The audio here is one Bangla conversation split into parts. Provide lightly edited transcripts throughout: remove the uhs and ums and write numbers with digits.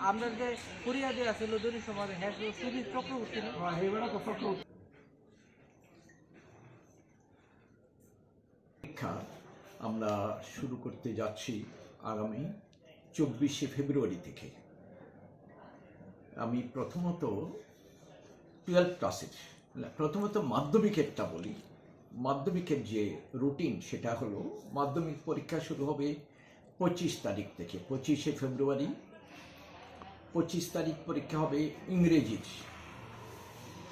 আমরা যে কোরিয়া যে আছে লদুরি সমাজ হ্যাঁ সুদীপ চক্রবর্তী না পরীক্ষা আমরা শুরু করতে যাচ্ছি আগামী 24শে ফেব্রুয়ারি থেকে। আমি প্রথমত 12 ক্লাসের প্রথমত মাধ্যমিকেরটা বলি। মাধ্যমিকের যে রুটিন সেটা হলো, মাধ্যমিক পরীক্ষা শুরু হবে 25 তারিখ থেকে, 25শে ফেব্রুয়ারি। 25 তারিখ পরীক্ষা হবে ইংরেজির।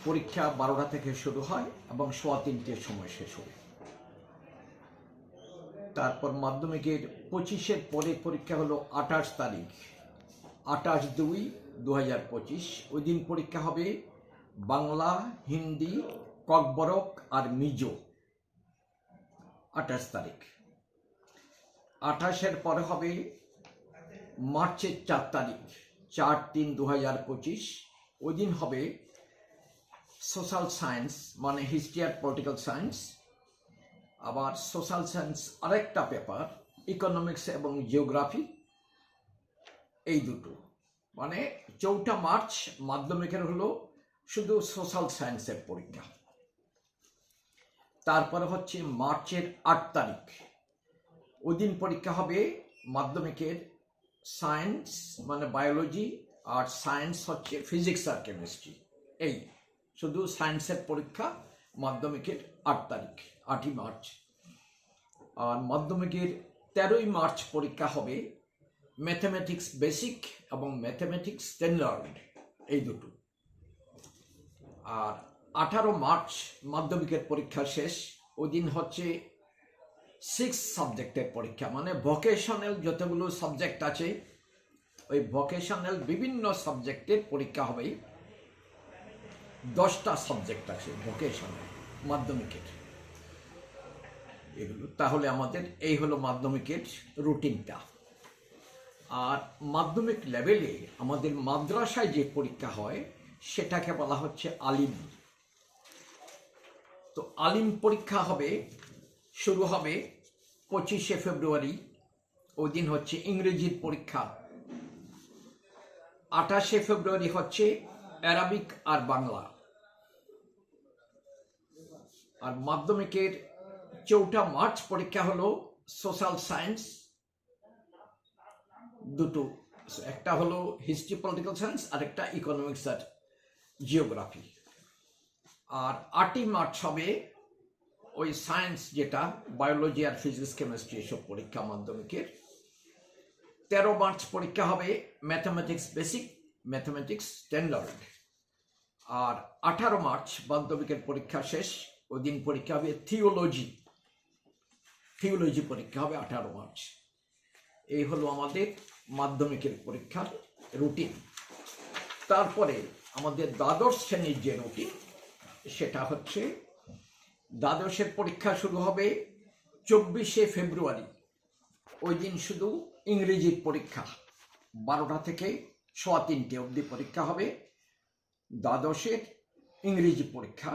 পরীক্ষা 12টা থেকে শুরু হয় এবং 3:15টার সময় শেষ হবে। তারপর মাধ্যমিকের 25-এর পরে পরীক্ষা হলো 28 তারিখ, 28/2/2025। ওই দিন পরীক্ষা হবে বাংলা, হিন্দি, ককবরক আর মিজো। 28 তারিখ। 28-এর পরে হবে মার্চের 4 তারিখ, 4/3/2025। ওই দিন হবে সোশ্যাল সায়েন্স মানে হিস্ট্রি আর পলিটিক্যাল সায়েন্স। আবার সোশ্যাল সায়েন্স আরেকটা পেপার ইকোনমিক্স এবং জিওগ্রাফি, এই দুটো। মানে 4 মার্চ মাধ্যমিকের হলো শুধু সোশ্যাল সায়েন্সের পরীক্ষা। তারপরে হচ্ছে মার্চের 8 তারিখ, ওই দিন পরীক্ষা হবে মাধ্যমিকের সায়েন্স মানে বায়োলজি, আর সায়েন্স হচ্ছে ফিজিক্স আর কেমিস্ট্রি। এই শুধু সায়েন্সের পরীক্ষা মাধ্যমিকের 8 তারিখ, 8ই মার্চ। আর মাধ্যমিকের 13ই মার্চ পরীক্ষা হবে ম্যাথমেটিক্স বেসিক এবং ম্যাথমেটিক্স স্ট্যান্ডার্ড, এই দুটো। আর 18 মার্চ মাধ্যমিকের পরীক্ষা শেষ। ওই দিন হচ্ছে 6 সাবজেক্টের পরীক্ষা, মানে ভোকেশনাল যতগুলো সাবজেক্ট আছে ওই ভোকেশনাল বিভিন্ন সাবজেক্টের পরীক্ষা হবে। 10টা সাবজেক্ট আছে ভোকেশনাল মাধ্যমিকের এগুলো। তাহলে আমাদের এই হলো মাধ্যমিকের রুটিনটা। আর মাধ্যমিক লেভেলে আমাদের মাদ্রাসায় যে পরীক্ষা হয় সেটাকে বলা হচ্ছে আলিম। তো আলিম পরীক্ষা হবে, শুরু হবে 25শে ফেব্রুয়ারি। ওই দিন হচ্ছে ইংরেজির পরীক্ষা। 28শে ফেব্রুয়ারি হচ্ছে অ্যারাবিক আর বাংলা। আর মাধ্যমিকের 4 মার্চ পরীক্ষা হলো সোশ্যাল সায়েন্স দুটো, একটা হলো হিস্ট্রি পলিটিক্যাল সায়েন্স আর একটা ইকোনমিক্স আর জিওগ্রাফি। আর 8ই মার্চ হবে ওই সায়েন্স যেটা বায়োলজি আর ফিজিক্স কেমিস্ট্রি, এসব পরীক্ষা মাধ্যমিকের। 13 মার্চ পরীক্ষা হবে ম্যাথমেটিক্স বেসিক, ম্যাথমেটিক্স স্ট্যান্ডার্ড। আর 18 মার্চ মাধ্যমিকের পরীক্ষা শেষ। ওই দিন পরীক্ষা হবে থিওলজি পরীক্ষা হবে 18 মার্চ। এই হলো আমাদের মাধ্যমিকের পরীক্ষার রুটিন। তারপরে আমাদের দ্বাদশ শ্রেণীর যে রুটিন সেটা হচ্ছে, দ্বাদশের পরীক্ষা শুরু হবে 24শে ফেব্রুয়ারি। ওই দিন শুধু ইংরেজির পরীক্ষা, 12টা থেকে 3:15 অবধি পরীক্ষা হবে। দ্বাদশের ইংরেজি পরীক্ষা